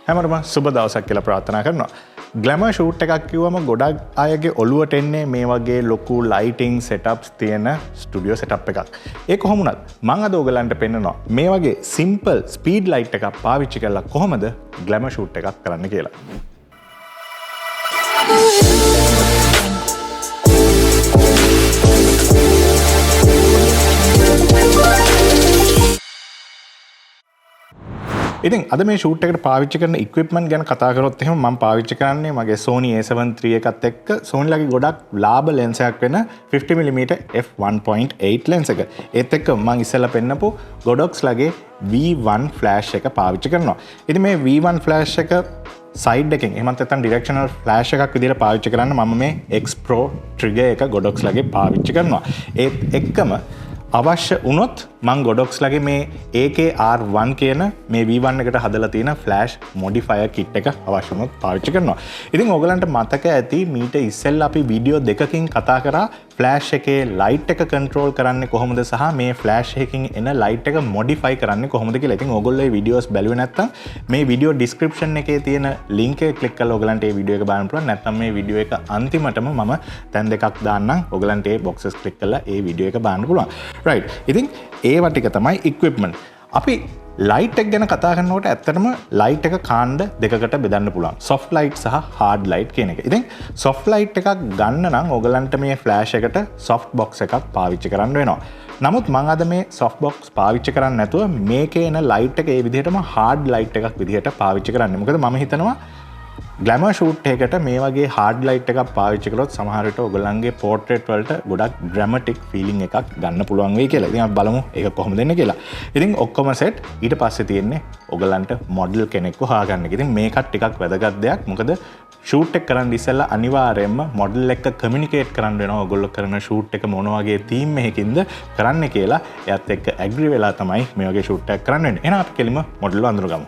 හැමෝටම සුබ දවසක් කියලා ප්‍රාර්ථනා කරනවා. Glamour shoot එකක් කිව්වම ගොඩක් අයගේ ඔළුවට එන්නේ මේ වගේ ලොකු lighting setups තියෙන studio setup එකක්. ඒ කොහොම වුණත් මම අද ඔයගලන්ට පෙන්නනවා මේ වගේ simple speed light එකක් පාවිච්චි කරලා කොහොමද glamour shoot එකක් කරන්න කියලා. ඉතින් අද මේ ෂූට් එකට පාවිච්චි කරන equipment ගැන කතා කරොත් එහෙනම් මම පාවිච්චි කරන්නේ මගේ Sony A7 III එකත් එක්ක Sony ලගේ ගොඩක් ලාභ ලෙන්ස් එකක් වෙන 50mm f1.8 ලෙන්ස් එක. ඒත් එක්ක මම ඉස්සෙල්ලා පෙන්නපු Godox ලගේ V1 flash එක පාවිච්චි කරනවා. ඉතින් මේ V1 flash එක සයිඩ් එකෙන් එහෙමත් නැත්නම් ඩිරෙක්ෂනල් ෆ්ලෑෂ් එකක් විදිහට පාවිච්චි කරන්න මම මේ XPro trigger එක Godox ලගේ පාවිච්චි කරනවා. ඒත් එක්කම අවශ්‍ය වුණොත් මං Godox ලගේ මේ AKR1 කියන මේ V1 එකට හදලා තියෙන ෆ්ලෑෂ් මොඩිෆයර් කිට් එක අවශ්‍ය වුණොත් පාවිච්චි කරනවා. ඉතින් ඔයගලන්ට මතක ඇති මීට ඉස්සෙල්ලා අපි වීඩියෝ දෙකකින් කතා කරා ෆ්ලෑෂ් එකේ ලයිට් එක කන්ට්‍රෝල් කරන්නේ කොහොමද සහ මේ ෆ්ලෑෂ් එකකින් එන ලයිට් එක මොඩිෆයි කරන්නේ කොහොමද කියලා. ඉතින් ඔයගොල්ලෝ මේ වීඩියෝස් බැලුවේ නැත්නම් මේ වීඩියෝ ඩිස්ක්‍රිප්ෂන් එකේ තියෙන ලින්ක් එක ක්ලික් කරලා ඔයගලන්ට මේ වීඩියෝ එක බලන්න පුළුවන්. නැත්නම් මේ වීඩියෝ එක අන්තිමටම මම තැන් දෙකක් දාන්නම්. ඔයගලන්ට මේ බොක්සස් ක්ලික් කරලා මේ වීඩියෝ එක බලන්න පුළුවන්. right. ඉතින් ඒවා ටික තමයි equipment. අපි ලයිට් එක ගැන කතා කරනකොට ඇත්තටම ලයිට් එක කාණ්ඩ දෙකකට බෙදන්න පුළුවන්. soft light සහ hard light කියන එක. ඉතින් soft light එකක් ගන්න නම් ඔයගලන්ට මේ flash එකට soft box එකක් පාවිච්චි කරන්න වෙනවා. නමුත් මම අද මේ soft box පාවිච්චි කරන්නේ නැතුව මේකේ එන light එක ඒ විදිහටම hard light එකක් විදිහට පාවිච්චි කරන්නේ. මොකද මම හිතනවා Glamour shoot එකකට මේ වගේ hard light එකක් පාවිච්චි කළොත් සමහර විට ඔයගලන්ගේ portrait වලට ගොඩක් dramatic feeling එකක් ගන්න පුළුවන් වෙයි කියලා. ඉතින් අපි බලමු ඒක කොහොමද එන්නේ කියලා. ඉතින් ඔක්කොම set ඊට පස්සේ තියෙන්නේ ඔයගලන්ට model කෙනෙක්ව හොයාගන්න එක. ඉතින් මේකත් ටිකක් වැදගත් දෙයක්. මොකද shoot එක කරන්න ඉස්සෙල්ලා අනිවාර්යයෙන්ම model එක්ක communicate කරන්න වෙනවා. ඔයගොල්ලෝ කරන shoot එක මොන වගේ theme එකකින්ද කරන්න කියලා එයාත් එක්ක agree වෙලා තමයි මේ වගේ shoot එකක් කරන්න වෙන්නේ. එහෙනම් අපි කෙලිම model එක අඳුරගමු.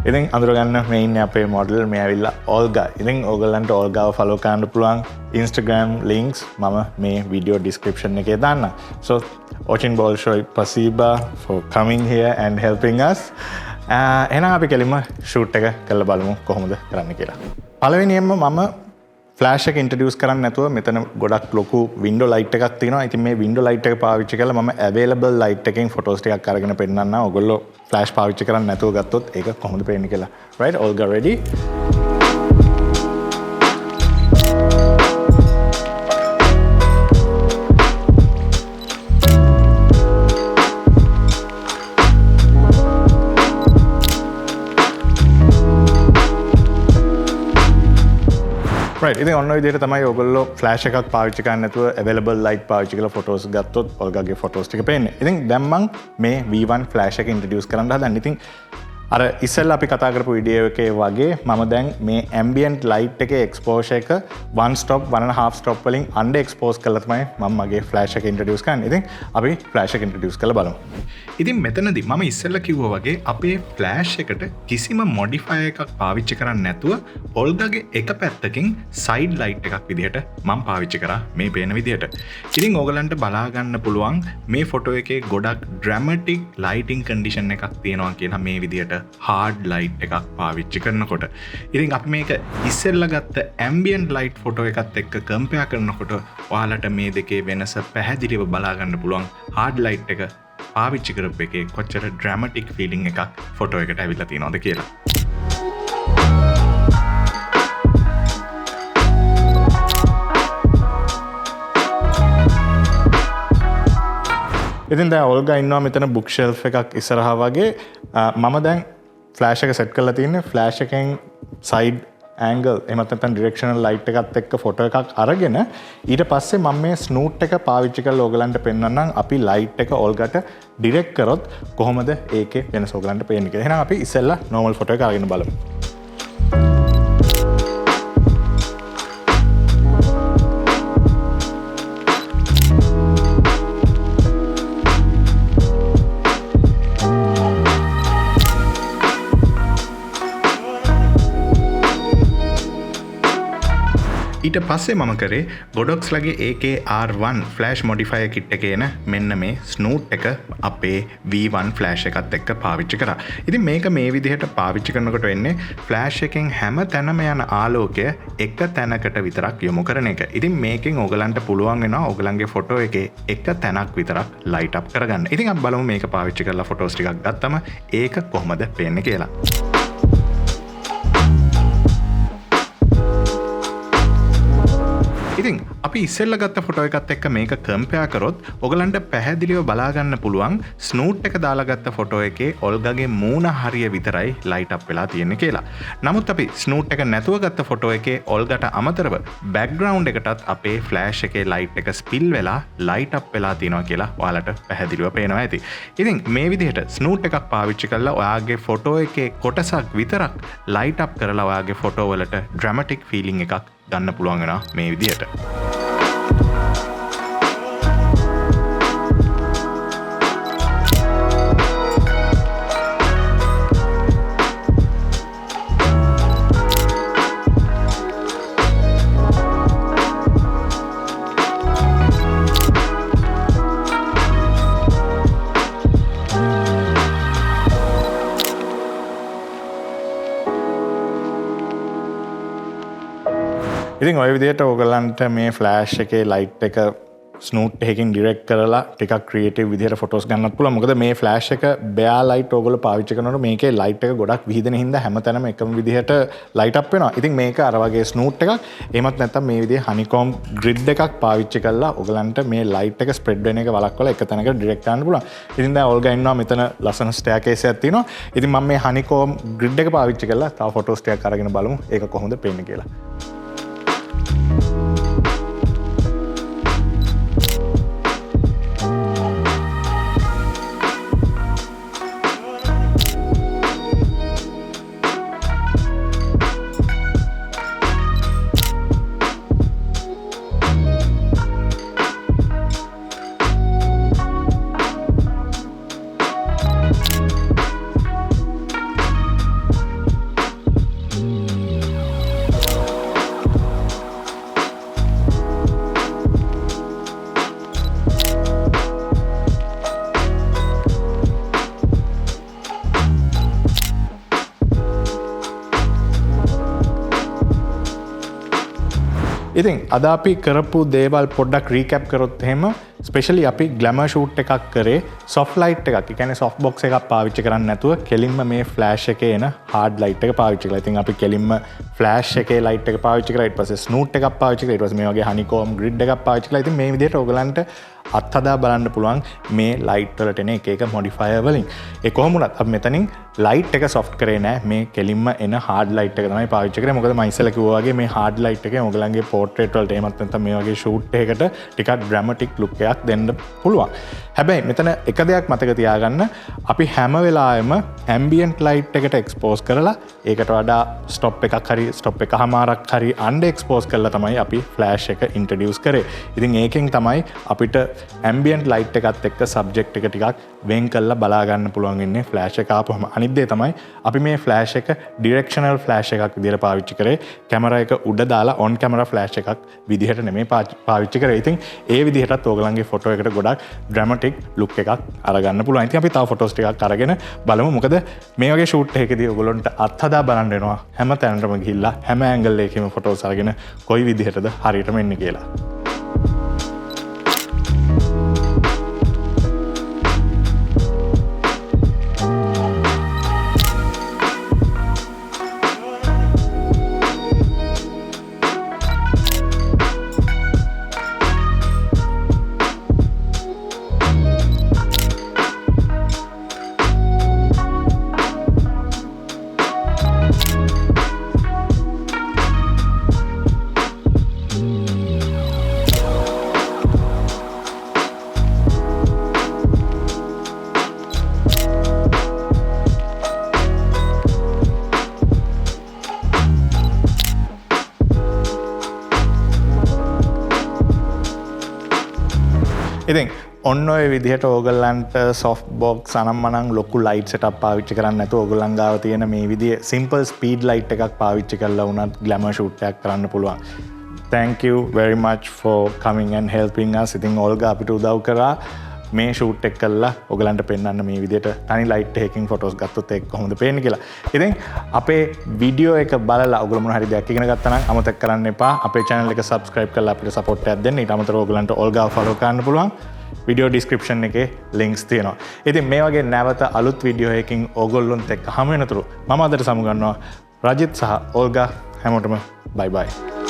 ඉතින් අඳුරගන්න මේ ඉන්නේ අපේ model මේ ඇවිල්ලා Olga. ඉතින් ඔයගලන්ට Olgaව follow කරන්න පුළුවන් Instagram links මම මේ video description එකේ දාන්නම්. So watching Bolshoi Pasiba for coming here and helping us. එහෙනම් අපි කෙලිම shoot එක කරලා බලමු කොහොමද කරන්න කියලා. පළවෙනියෙන්ම මම ෆ්ලෑෂ් එක ඉන්ට්‍රොඩියුස් කරන්න නැතුව මෙතන ගොඩක් ලොකු වින්ඩෝ ලයිට් එකක් තියෙනවා. ඉතින් මේ වින්ඩෝ ලයිට් එක පාවිච්චි කරලා මම අවේලබල් ලයිට් එකෙන් ෆොටෝස් ටිකක් අරගෙන පෙන්නන්නම්. ඔයගොල්ලෝ ෆ්ලෑෂ් පාවිච්චි කරන්නේ නැතුව ගත්තොත් ඒක කොහොමද පේන්නේ කියලා. right, Olga ready? right. ඉතින් ඔන්න ඔය විදිහට තමයි ඔයගොල්ලෝ ෆ්ලෑෂ් එකක් පාවිච්චි කරන්නේ නැතුව available light පාවිච්චි කරලා ෆොටෝස් ගත්තොත් ඔල්ගාගේ ෆොටෝස් ටික පේන්නේ. ඉතින් දැන් මම මේ V1 ෆ්ලෑෂ් එක ඉන්ට්‍රොඩියුස් කරන්න හදන්නේ. ඉතින් අර ඉස්සෙල්ලා අපි කතා කරපු වීඩියෝ එකේ වගේ මම දැන් මේ ambient light එකේ exposure එක 1 stop 1.5 stop වලින් under expose කරලා තමයි මම මගේ flash එක introduce කරන්නේ. ඉතින් අපි flash එක introduce කරලා බලමු. ඉතින් මෙතනදී මම ඉස්සෙල්ලා කිව්වා වගේ අපේ flash එකට කිසිම modifier එකක් පාවිච්චි කරන්නේ නැතුව Olgaගේ එක පැත්තකින් side light එකක් විදිහට මම පාවිච්චි කරා මේ පේන විදිහට. ඉතින් ඕගලන්ට බලා ගන්න පුළුවන් මේ ෆොටෝ එකේ ගොඩක් dramatic lighting condition එකක් තියෙනවා කියලා මේ විදිහට hard light එකක් පාවිච්චි කරනකොට. ඉතින් අපි මේක ඉස්සෙල්ලා ගත්ත ambient light ෆොටෝ එකත් එක්ක compare කරනකොට ඔයාලට මේ දෙකේ වෙනස පැහැදිලිව බලා ගන්න පුළුවන්. hard light එක පාවිච්චි කරපු එකේ කොච්චර dramatic feeling එකක් ෆොටෝ එකට ඇවිල්ලා තියෙනවද කියලා. ඉතින් දැන් Olga ඉන්නවා මෙතන බුක් ෂෙල්ෆ් එකක් ඉස්සරහා වගේ. මම දැන් ෆ්ලෑෂ් එක සෙට් කරලා තියෙන්නේ ෆ්ලෑෂ් එකෙන් සයිඩ් ඇන්ගල් එහෙම නැත්නම් ඩිරෙක්ෂනල් ලයිට් එකත් එක්ක ෆොටෝ එකක් අරගෙන ඊට පස්සේ මම මේ ස්නූට් එක පාවිච්චි කරලා ඔයගලන්ට පෙන්වන්නම් අපි ලයිට් එක Olgaට ඩිරෙක්ට් කරොත් කොහොමද ඒකේ වෙනස ඔයගලන්ට පේන්නේ කියලා. එහෙනම් අපි ඉස්සෙල්ලා normal ෆොටෝ එක අරගෙන බලමු. ඊට පස්සේ මම කරේ Godox ලගේ AKR1 ෆ්ලෑෂ් මොඩිෆයර් කිට් එකේ එන මෙන්න මේ ස්නූට් එක අපේ V1 ෆ්ලෑෂ් එකත් එක්ක පාවිච්චි කරා. ඉතින් මේක මේ විදිහට පාවිච්චි කරනකොට වෙන්නේ ෆ්ලෑෂ් එකෙන් හැම තැනම යන ආලෝකය එක තැනකට විතරක් යොමු කරන එක. ඉතින් මේකෙන් ඔයගලන්ට පුළුවන් වෙනවා ඔයගලන්ගේ ෆොටෝ එකේ එක තැනක් විතරක් ලයිට් අප් කරගන්න. ඉතින් අපි බලමු මේක පාවිච්චි කරලා ෆොටෝස් ටිකක් ගත්තම ඒක කොහොමද පේන්නේ කියලා. ඉතින් අපි ඉස්සෙල්ලා ගත්ත ෆොටෝ එකත් එක්ක මේක කම්පෙයාර් කරොත් ඔයගලන්ට පැහැදිලිව බලා ගන්න පුළුවන් ස්නූට් එක දාලා ගත්ත ෆොටෝ එකේ ඔල්ගාගේ මූණ හරිය විතරයි ලයිට් අප් වෙලා තියෙන්නේ කියලා. නමුත් අපි ස්නූට් එක නැතුව ගත්ත ෆොටෝ එකේ ඔල්ගාට අමතරව බෑග්ග්‍රවුන්ඩ් එකටත් අපේ ෆ්ලෑෂ් එකේ ලයිට් එක ස්පිල් වෙලා ලයිට් අප් වෙලා තියෙනවා කියලා ඔයාලට පැහැදිලිව පේනවා ඇති. ඉතින් මේ විදිහට ස්නූට් එකක් පාවිච්චි කරලා ඔයාගේ ෆොටෝ එකේ කොටසක් විතරක් ලයිට් අප් කරලා ඔයාගේ ෆොටෝ වලට ඩ්‍රැමැටික් ෆීලිං එකක් ගන්න පුළුවන් වෙනවා මේ විදිහට. ඉතින් ඔය විදිහට ඔයගලන්ට මේ ෆ්ලෑෂ් එකේ ලයිට් එක ස්නූට් එකකින් ඩිරෙක්ට් කරලා ටිකක් ක්‍රියේටිව් විදිහට ෆොටෝස් ගන්නත් පුළුවන්. මොකද මේ ෆ්ලෑෂ් එක බෙයා ලයිට් ඔයගොල්ලෝ පාවිච්චි කරනකොට මේකේ ලයිට් එක ගොඩක් විහිදෙන හින්දා හැමතැනම එකම විදිහට ලයිට් අප් වෙනවා. ඉතින් මේක අර වගේ ස්නූට් එකක් එහෙමත් නැත්නම් මේ විදිහේ හනිකොම් ග්‍රිඩ් එකක් පාවිච්චි කරලා ඔයගලන්ට මේ ලයිට් එක ස්ප්‍රෙඩ් වෙන එක වළක්වලා එක තැනකට ඩිරෙක්ට් කරන්න පුළුවන්. ඉතින් දැන් ඔල්ගා ඉන්නවා මෙතන ලස්සන ස්ටෙයාකේස් එකක් තියෙනවා. ඉතින් මම මේ හනිකොම් ග්‍රිඩ් එක පාවිච්චි කරලා තව ෆොටෝස් ටිකක් අරගෙන බලමු ඒක කොහොමද පේන්නේ කියලා. ඉතින් අද අපි කරපු දේවල් පොඩ්ඩක් රීකැප් කරොත් එහෙම ස්පෙෂලි අපි ග්ලැමර් ෂූට් එකක් කරේ සොෆ්ට් ලයිට් එකක්. ඒ කියන්නේ සොෆ්ට් බොක්ස් එකක් පාවිච්චි කරන්නේ නැතුව කෙලින්ම මේ ෆ්ලෑෂ් එකේ එන හાર્ඩ් ලයිට් එක පාවිච්චි කළා. ඉතින් අපි කෙලින්ම ෆ්ලෑෂ් එකේ ලයිට් එක පාවිච්චි කරා. ඊට පස්සේ ස්නූට් එකක් පාවිච්චි කරා. ඊට පස්සේ මේ වගේ හනිකොම් ග්‍රිඩ් එකක් පාවිච්චි කළා. ඉතින් මේ විදිහට ඔයගලන්ට අත්හදා බලන්න පුළුවන් මේ ලයිට් වලට එන එක එක මොඩිෆයර් වලින්. ඒ කොහොම වුණත් අපි මෙතනින් ලයිට් එක සොෆ්ට් කරේ නෑ. මේ කෙලින්ම එන හાર્ඩ් ලයිට් එක තමයි පාවිච්චි කරේ. මොකද මම ඉස්සෙල්ලා කිව්වා වගේ මේ හાર્ඩ් ලයිට් එකෙන් ඔයගලන්ගේ පෝර්ට්‍රේට් වලට එහෙමත් නැත්නම් මේ වගේ ෂූට් එකකට ටිකක් ඩ්‍රැමැටික් ලුක් එකක් දෙන්න පුළුවන්. හැබැයි මෙතන එක දෙයක් මතක තියාගන්න අපි හැම වෙලාවෙම ඇම්බියන්ට් ලයිට් එකට එක්ස්පෝස් කරලා ඒකට වඩා ස්ටොප් එකක් හරි ස්ටොප් එකමාරක් හරි අන්ඩර් එක්ස්පෝස් කරලා තමයි අපි ෆ්ලෑෂ් එක ඉන්ට්‍රොඩියුස් කරේ. ඉතින් ඒකෙන් තමයි අපිට ඇම්බියන්ට් ලයිට් එකත් එක්ක සබ්ජෙක්ට් එක ටිකක් වෙන් කරලා බලා ගන්න පුළුවන් වෙන්නේ ෆ්ලෑෂ් එක ආපුවම. අනිත් දේ තමයි අපි මේ ෆ්ලෑෂ් එක ඩිරෙක්ෂනල් ෆ්ලෑෂ් එකක් විදිහට පාවිච්චි කරේ. කැමරා එක උඩ දාලා ඔන් කැමරා ෆ්ලෑෂ් එකක් විදිහට නෙමෙයි පාවිච්චි කරේ. ඉතින් ඒ විදිහටත් ඕගලන්ගේ ෆොටෝ එකට ගොඩක් ඩ්‍රැමැටික් ලුක් එකක් අරගන්න පුළුවන්. ඉතින් අපි තව ෆොටෝස් ටිකක් අරගෙන බලමු. මොකද මේ වගේ ෂූට් එකකදී ඔයගොල්ලන්ට අත්හදා බලන්න වෙනවා හැම තැනටම ගිහිල්ලා හැම ඇන්ගල් එකකම ෆොටෝස් අරගෙන කොයි විදිහටද හරියටම එන්නේ කියලා. ඉතින් ඔන්න ඔය විදිහට ඕගලන්ට සොෆ්ට් බොක්ස් අනම්මනම් ලොකු ලයිට් සෙටප් පාවිච්චි කරන්න නැතුව ඕගලන් ගාව තියෙන මේ විදිහේ සිම්පල් ස්පීඩ් ලයිට් එකක් පාවිච්චි කරලා වුණත් ග්ලැමර් ෂූට් එකක් කරන්න පුළුවන්. thank you very much for coming and helping us. ඉතින් Olga අපිට උදව් කරා මේ ෂූට් එක කළා ඔයගලන්ට පෙන්වන්න මේ විදිහට තනි ලයිට් එකකින් ෆොටෝස් ගත්තොත් ඒක කොහොමද පේන්නේ කියලා. ඉතින් අපේ වීඩියෝ එක බලලා ඔයගොල්ලෝ මොන හරි දෙයක් ඉගෙන ගත්තා නම් අමතක කරන්න එපා. අපේ channel එක subscribe කරලා අපිට support එකක් දෙන්න. ඊට අමතරව ඔයගලන්ට Olga follow කරන්න පුළුවන්. වීඩියෝ description එකේ links තියෙනවා. ඉතින් මේ වගේ නැවත අලුත් වීඩියෝ එකකින් ඔයගොල්ලොන්ත් එක්ක හමු වෙනතුරු මම අදට සමු ගන්නවා රජිත් සහ Olga. හැමෝටම bye bye.